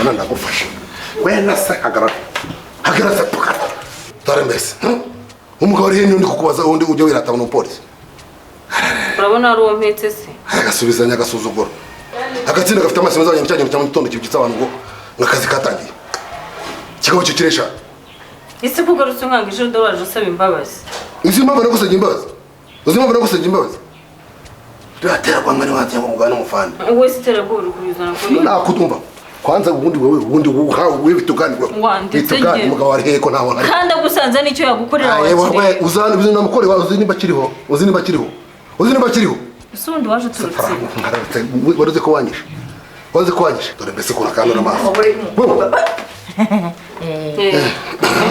Ana ndagufasha. Wena se hagarara tukata. Dore mbese. Umugabo uri hino ndi kukubaza undi ujye wirata mu polisi. Urabona ari uwo mpetse se. Agasubizanya agasuzuguro. Agatsinda gafite amaso meza y'anyamcyanye cyangwa gitondo kibitsa abantu ngo nakazi katangiye. Kigabo kikiresha. Ese kugarutse nkangije dobaje usaba imbabazi. Izi mpamvu nagusabye imbabazi. Uzi mpamvu nagusabye imbabazi. Ratera kwa ngani wati y'umugana umufana. Wowe sitera bwo urukubizana ko. Nakutumva. Kwanza ubundi wewe bitugani bitugani umugabo wari heko ntaho hari. Kandi gusanza nicyo yagukorera wawe. Uzana bizina namukore wazi nimba kiriho. Uzi nimba kiriho. Usundi waje turutse. Waruze ko wanyishe. Dore mbese ko nakano n'amaso.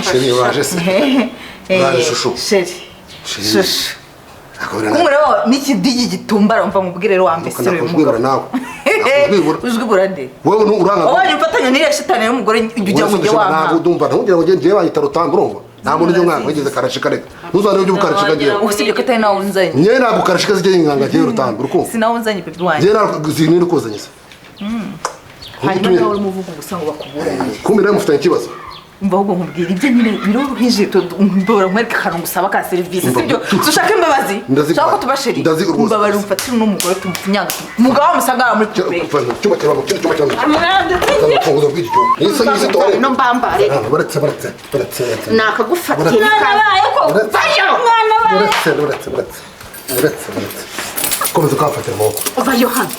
Sheri waje se. Waje shushu. Sheri. Kumureba n'ikidigi gitumbara umva mubwire rero wambese rero umugabo nawe. Uzwibura nde? Wowe uranga. Oya mfatanya n'iriya shitani y'umugore ujya mu gihe wanga. Ntabwo ndumva ntugira ngo ngiye bayita RUTAMBI urumva. Nta muntu y'umwana wigeze karashika reka. Ntuzane ujye ukarashika ngiye. Usibye ko atari nawe unzanye. Nye ntabwo karashika zijye inganga ngiye RUTAMBI urukumva. Sinawe unzanye pepe wanjye. Ngiye ntabwo zini ukuzanye se. Hanyuma nawe uri muvuga gusa ngo bakuburanye. Kumira mufitanye ikibazo. Umva ahubwo nkubwira ibyo nyine biruhije mbora mwereka kantu gusaba ka service sibyo dushaka imbabazi shaka ko tubasheri mbabara umfatira n'umugore tumunyanga umugabo musagara muri kupe cyuma cyaba amafunguzo bw'icyo yise tore no mbambare baretse nakagufatira nabaye ko baretse komeza kafatira mo ova Yohana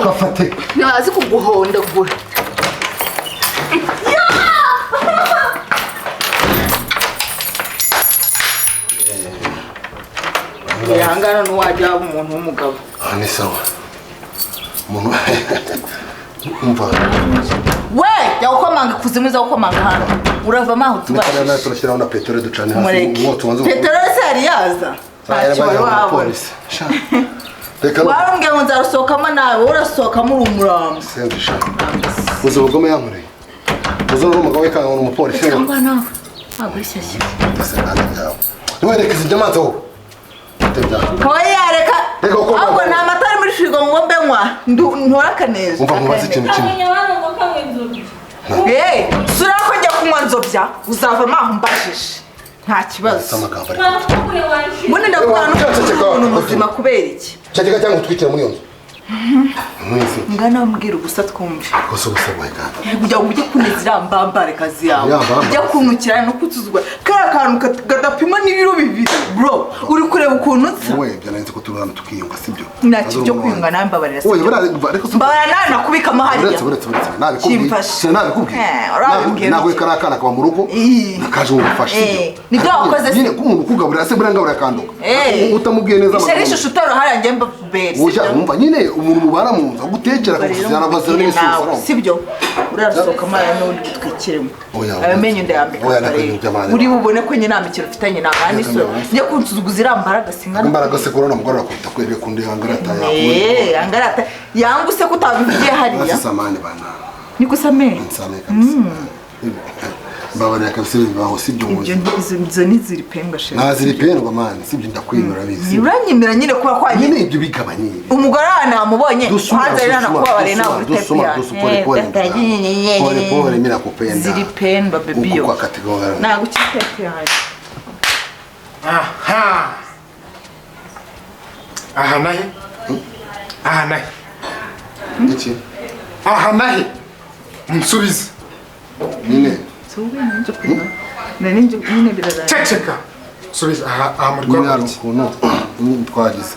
kafate nazi kuguhondagura Yangana n'uwajya umuntu w'umugabo. Ni sawa. Umuntu umva. We, yakomanga kuzimuza gukomanga hano. Urava maho tubaje. Nitana turashyiraho na petrol ducane hasi. Petrol se ari yaza. Polisi. Reka. Warambye ngo nzarusohokamo nawe, urasohoka muri umuramba. Sendisha. Uzo bugome yankureye. Uzo n'umugabo we kanga mu polisi. Kangwa nawe. Agurishyashye. Ntiwerekeze iby'amato. Koya reka. Ahubwo nta matari muri frigo ngo mbe nywa. Ntoraka neza. Umva mubaze ikintu kimwe. Sura ko njya kunywa nzobya uzava maho mbashije. Nta kibazo. Mbone ndakwana n'ubuzima kubera iki? Cyagega cyangwa utwikira muri yo nzu. Ngana mbwira gusa twumve. Koso gusabwaga. Kujya ujye kunezira mbambare kazi yawe. Ujya kunukira no kutuzwa. Kara kantu gadapima n'ibiro bibiri. Bro, uri kureba ukuntu nsa. Oye, byananze ko turana tukiyunga sibyo. Nacyo cyo kwiyunga nambabarira. Oye, ariko mbabarira nakubika mahari. Uretse. Nabikubwiye. Nabwo karakana kwa mu rugo. Nakaje umufashe. Nibyo wakoze. Nyine kumuntu kugaburira se burangabura kanduka. Utamubwiye neza amaguru. Sheri shusho hara njye mbabere. Oya, umva nyine umuntu mubara mu nzu gutekera kuzana bazana n'ibisubizo. Sibyo. Urasohoka mara n'undi gitwikiremo. Abamenye ndayambika. Uri bubone ko nyina amikiro ufitanye na bani so. Njye kunsuzuguza irambaraga singana. Imbaraga se korona mugora kwita kwebe kundi hangarata yawe. Hangarata. Yangu se kutabivugiye hariya. Samane bana. Niko samene. Samene kabisa. Mbabara kabisa bibaho sibyo muzi. Izo niziri pembwa sheri. Naziri pendwa man sibyo ndakwinura bizi. Uranyimira nyine kuba kwa nyine ibyo bigabanye. Umugore anamubonye hanze rero nakubabare nawe muri tepi ya. Pole mimi nakupenda. Ziri pendwa baby yo. Kwa kategori. Nago tepi ya. Aha. Aha nahi. Iki? Aha nahi. Nsubize. Nine. Subize nje kuna. Nani nje nyine birara. Cheka. Subize aha muri kwa. Ni twagize.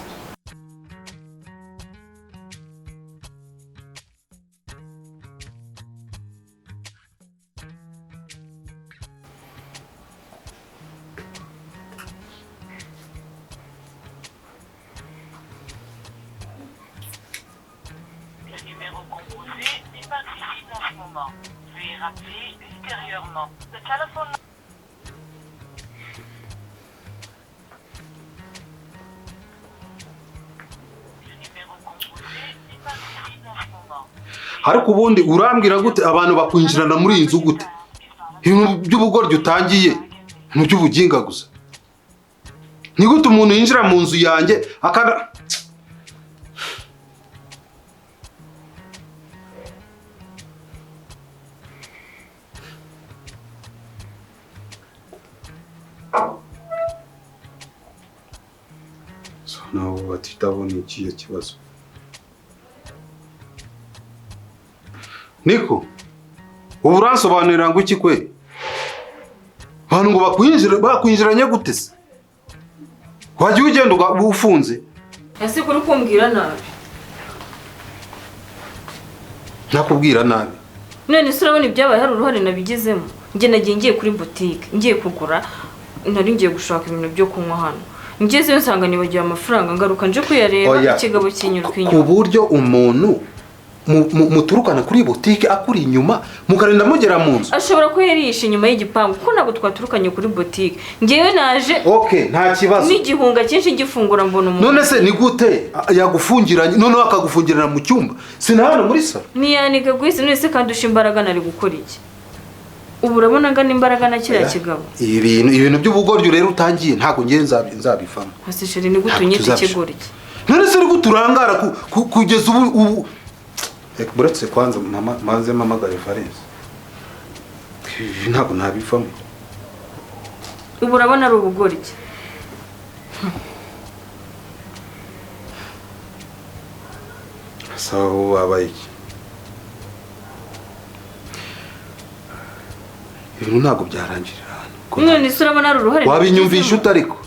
Veuillez rappeler ultérieurement. The telephone. Ariko ubundi urambwira gute abantu bakwinjirana muri iyi nzu gute? Ibintu by'ubugoryi utangiye by'ubuginga gusa. Ni gute umuntu yinjira mu nzu yanjye akana nabo batitabona ikiye kibazo. Niko ubu uransobanurira ngo iki kwe? Abantu ngo bakwinjiranye gute se? Wagiye ugenda ufunze? Ese kuri kumbwira nabi? Nakubwira nabi. None se urabona ibyabaye hari uruhare nabigizemo. Njye nagiye ngiye kuri boutique, ngiye kugura, nari ngiye gushaka ibintu byo kunywa hano. Ngezeyo nsanga nibagiye amafaranga ngaruka nje kuyareba ikigabo kinyiruka inyuma. Ku buryo umuntu muturukana kuri boutique akuri inyuma mukarinda mugera mu nzu. Ashobora ko yarishe inyuma y'igipangu kuko ntabwo twaturukanye kuri boutique. Ngewe naje Okay, nta kibazo. N'igihunga cyinshi gifungura mbona umuntu. None se ni gute yagufungiranye none akagufungirana mu cyumba? Sinahano muri salo. Niyaniga gwise none se kandusha imbaraga nari gukora iki? Ubu urabona ngana imbaraga na kiriya kigabo. Ibintu by'ubugoryo rero utangiye ntago ngiye nzabifamo. Hasi sheri ni gutunyita ikigori. None se uri guturangara kugeza ubu buretse kwanza maze mamagare Valens. Ntago ntabifamo. Ubu urabona ari ubugori iki? Sawa wabaye iki? Ibintu ntago byarangirira hano. None se urabona ari uruhare. Wabinyumvisha utariko.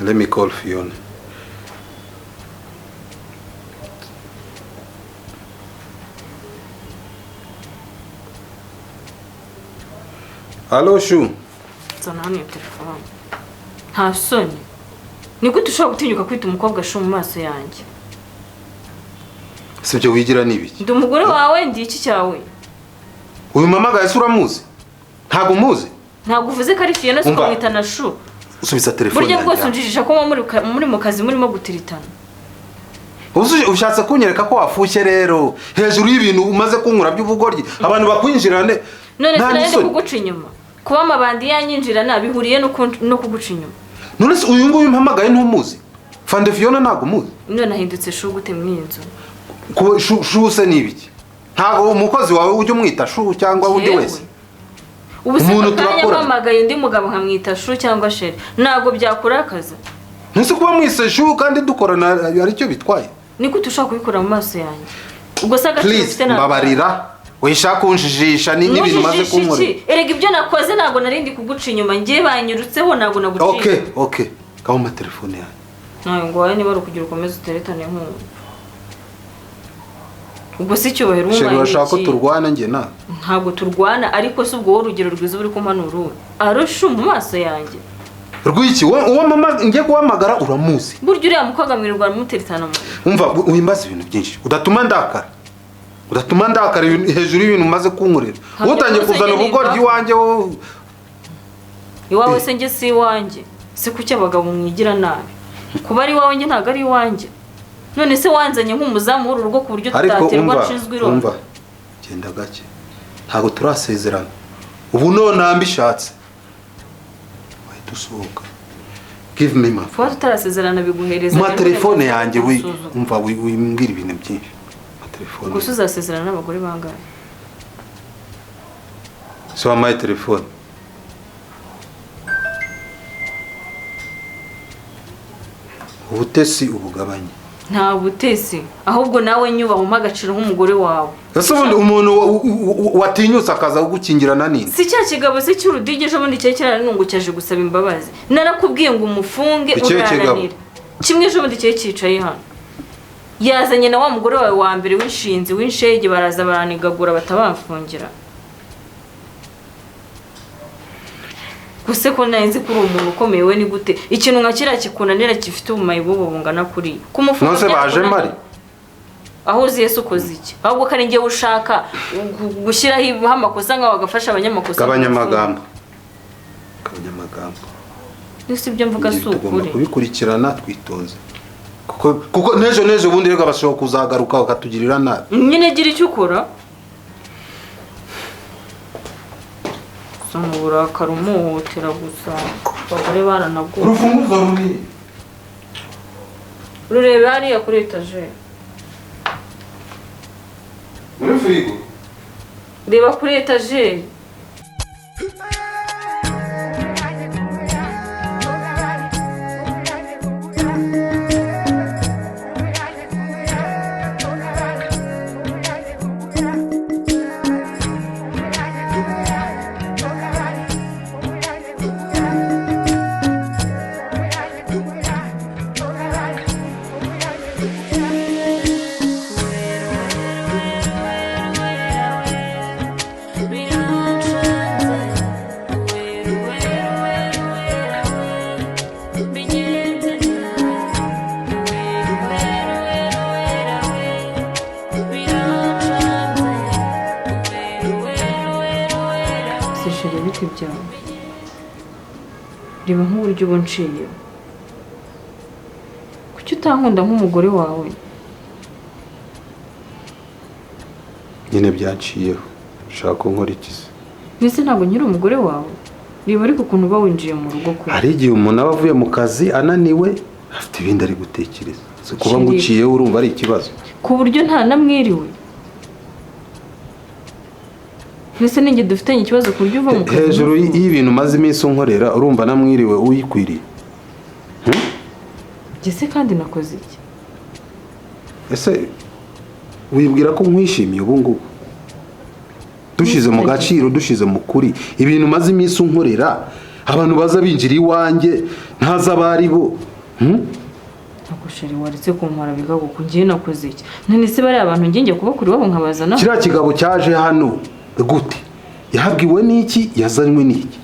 Let me call Fiona. Allo Shu. Zana hano iyo telefone. Nta soni. Ni gute ushobora gutinyuka kwita umukobwa Shu mu maso yanjye? Sibyo wigira nibiki? Ndi umugore wawe ndi iki cyawe? Uyu mama gaye uramuzi? Ntago umuzi? Ntago uvuze ko ari Fiona se kumwita na Shu. Usubiza telefone. Burya bwose unjijisha ko muri mu kazi murimo gutiritana. Ushatse kunyereka ko wafushye rero hejuru y'ibintu umaze kunkura by'ubugoryi abantu bakwinjirane. None se kuguca inyuma. Kuba amabandi yanyinjirana bihuriye no kuguca inyuma. None se uyu nguyu mpamagaye ntumuzi? Fande Fiona ntago umuzi? None nahindutse Shu gute mwinzu. Ko Shu se nibiki? Ntago umukozi wawe ujye umwita Shu cyangwa undi wese. Ubu se mpamagaye undi mugabo nkamwita Shu cyangwa Sheri. Ntago byakurakaza. Nese kuba mwise Shu kandi dukorana ari cyo bitwaye. Ni gute ushaka kubikora mu maso yanjye? Ubwo se agaciro ufite ntabwo. Mbabarira. Wishaka kunjijisha n'ibintu maze kunkora. Erega ibyo nakoze ntago narindi kuguca inyuma ngiye banyirutseho ntago naguciye. Okay. Kaho ma telefone yawe. Nayo ngo waye niba rukugira ukomeze uteretane nk'umuntu. Ubwo si cyo bahera umwanya. Sheri washaka ko turwana nge na. Ntago turwana ariko se ubwo wowe urugero rwiza uri kumpanura uwo. Arusha mu maso yanjye. Rwiki uwo mama ngiye kuhamagara uramuzi. Burya uriya mukobwa mwirirwa muteretana mu. Umva uyimbaza ibintu byinshi. Udatuma ndakara hejuru y'ibintu maze kunkurira. Utangiye kuzana ubugoryi wanjye wo. Iwawe se nge si wanjye. Se kuki abagabo mwigira nabi. Kuba ari wawe nge ntago ari wanjye. None se wanzanye nk'umuzamu w'uru rugo ku buryo tutaterwa nshinzwe irona. Umva genda gake. Ntago turasezerana. Ubu none ambishatse. Wahita usohoka. Give me my phone. Fuwa tutarasezerana biguhereza. Ma telefone yanjye umva wimbwira ibintu byinshi. Telefone. Gusa uzasezerana n'abagore bangahe? So my telefone. Ubutesi ubugabanye. Nta butesi ahubwo nawe nyubaho umagaciro nk'umugore wawe. Ese ubundi umuntu watinyutse akaza gukingirana nini? Si cya kigabo se cy'urudigeje ubundi cyo cyaranungucyaje gusaba imbabazi. Narakubwiye ngo umufunge urananira. Kimwe ejo bundi cyo cyicaye hano. Yazanye na wa mugore wawe wa mbere w'inshinzi w'inshege baraza baranigagura batabamfungira. Guse ko nanze kuri umuntu ukomeye we ni gute ikintu nka kira kikunanira gifite ubumayi bobo bungana kuri kumufunga. Nose baje mari. Aho uziye sukoze iki? Ahubwo kari ngiye ushaka gushyiraho amakosa nka bagafasha abanyamakosa. Kabanyamagambo. Nisi ibyo mvuga sukuri. Kubikurikirana twitonze. Kuko nejo ubundi rega bashobora kuzagaruka bakatugirira nabi. Nyine gira icyo ukora. Samubura karumuhotera gusa. Bagore baranabwo. Urufunguzo ruri. Rurebe hariya kuri etage. Muri frigo. Reba kuri etage. reba nk'uburyo uba unciyeho. Kuki utankunda nk'umugore wawe? Nyine byaciyeho ushaka ko nkora iki se? Mbese ntabwo nkiri umugore wawe? Reba ariko ukuntu uba winjiye mu rugo kure. Hari igihe umuntu aba avuye mu kazi ananiwe afite ibindi ari gutekereza. So kuba nguciyeho urumva ari ikibazo. Ku buryo nta namwiriwe. Mbese ninjye dufitanye ikibazo ku buryo uva mu kazi. Hejuru y'ibintu maze iminsi unkorera urumva namwiriwe uyikwiriye. Gese kandi nakoze iki? Ese wibwira ko nkwishimiye ubu ngubu? Dushize mu gaciro, dushize mu kuri. Ibintu maze iminsi unkorera abantu baza binjira iwanjye ntaza abari bo. Nagusheri waretse kumpara bigago kungiye nakoze iki? None se bari abantu ngiye kubakuri babo nkabazana? Kira kigabo cyaje hano gute? Yahabwiwe n'iki? Yazanywe n'iki?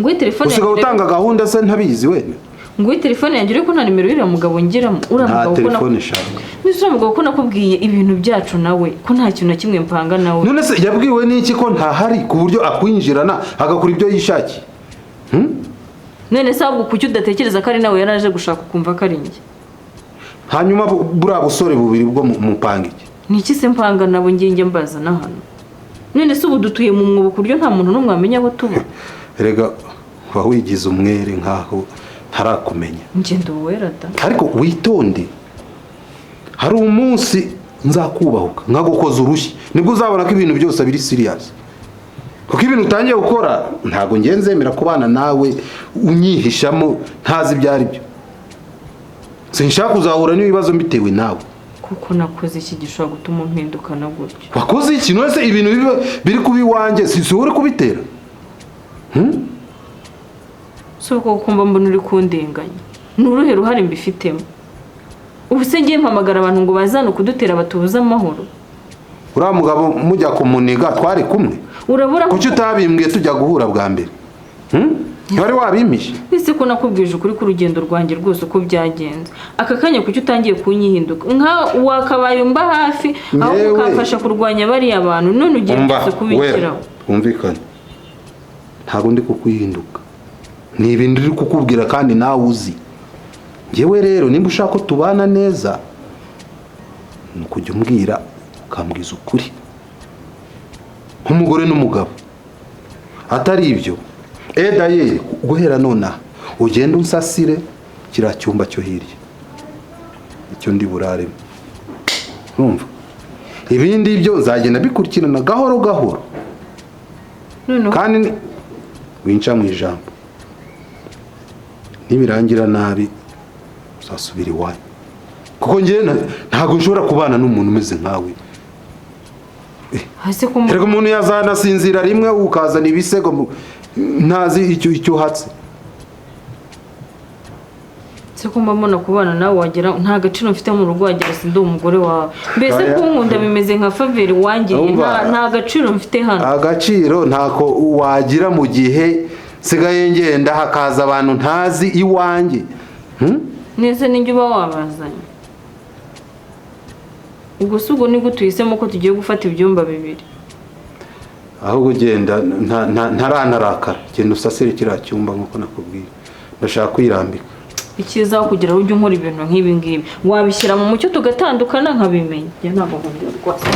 Nguye telefone usiga utanga gahunda se ntabizi wene? Nguye telefone yanjye uri ko nta nimero y'ira mugabo ngiramo. Uramugabo ko telefone shaka. Nisura mugabo ko nakubwiye ibintu byacu nawe ko nta kintu na kimwe mpanga nawe. None se yabwiwe n'iki ko ntahari ku buryo akwinjirana agakora ibyo yishakiye? None se ahubwo kuki udatekereza ko ari nawe yaraje gushaka kumva ko ari njye? Hanyuma buriya busore bubiri bwo mupanga iki? Niki se mpanga nabo ngiye mbaza na hano? None se ubu dutuye mu mwobo kuryo nta muntu n'umwe amenya aho tuba? Erega wawigize umwere nkaho ntarakumenya. Ngendo UWERA da. Ariko witonde. Hari umunsi nzakubahuka nkagukoza urushyi nibwo uzabona ko ibintu byose biri serious. Kuko ibintu utangiye gukora ntago ngenzemera kubana nawe unyihishamo ntazi byari byo. Sinshaka kuzahura n'ibibazo mbitewe nawe. Kuko nakoze iki gishobora gutuma mpindukana gutyo? Wakoze iki? Nose ibintu biri kubi wanjye si uri kubitera? So ko kumba mbona uri kundenganya. Nuruhe ruhare mbifitemo? Ubu se ngiye mpamagara abantu ngo bazane kudutera batubuza amahoro. Uriya mugabo mujya kumuniga twari kumwe. Urabura kuki utabimbwiye tujya guhura bwa mbere? Wari wabimishe? Ese ko nakubwije ukuri ku rugendo rwanjye rwose uko byagenze. Aka kanya kuki utangiye kunyihinduka? Nka wakabaye mba hafi aho ukafasha kurwanya bari abantu none ugiye kubikiraho. Umvikana. Ntabwo ndi kukuhinduka. Ni ibindi uri kukubwira kandi nawe uzi. Ngewe rero nimba ushaka ko tubana neza nukujya umbwira ukambwiza ukuri. Nk'umugore n'umugabo. Atari ibyo. Daye guhera nona ugenda unsasire kira cyumba cyo hirya. Icyo ndi burare. Urumva? Ibindi byo nzagenda bikurikirana gahoro gahoro. Kandi winca mu ijambo. Nibirangira nabi uzasubira iwanyu. Kuko ngiye ntago nshobora kubana n'umuntu umeze nkawe. Hase ko umuntu yazana sinzira rimwe ukazana ibisego ntazi icyo hatse. Se ko mbona kubana nawe wagera nta gaciro mfite mu rugo wagera sindi umugore wawe. Mbese ko nkunda bimeze nka faveri wangiye nta gaciro mfite hano. Agaciro ntako wagira mu gihe sigaye ngenda hakaza abantu ntazi iwanjye. Neze ninjye uba wabazanye. Ubwo sugo ni gutuhisemo ko tugiye gufata ibyumba bibiri. Ahubwo genda ntarantarakara. Genda usasire kiriya cyumba nkuko nakubwiye. Ndashaka kwirambika. Ikizaho kugira ujye nkora ibintu nk'ibi ngibi. Wabishyira mu mucyo tugatandukana nkabimenya. Njye ntabwo nkunda rwose.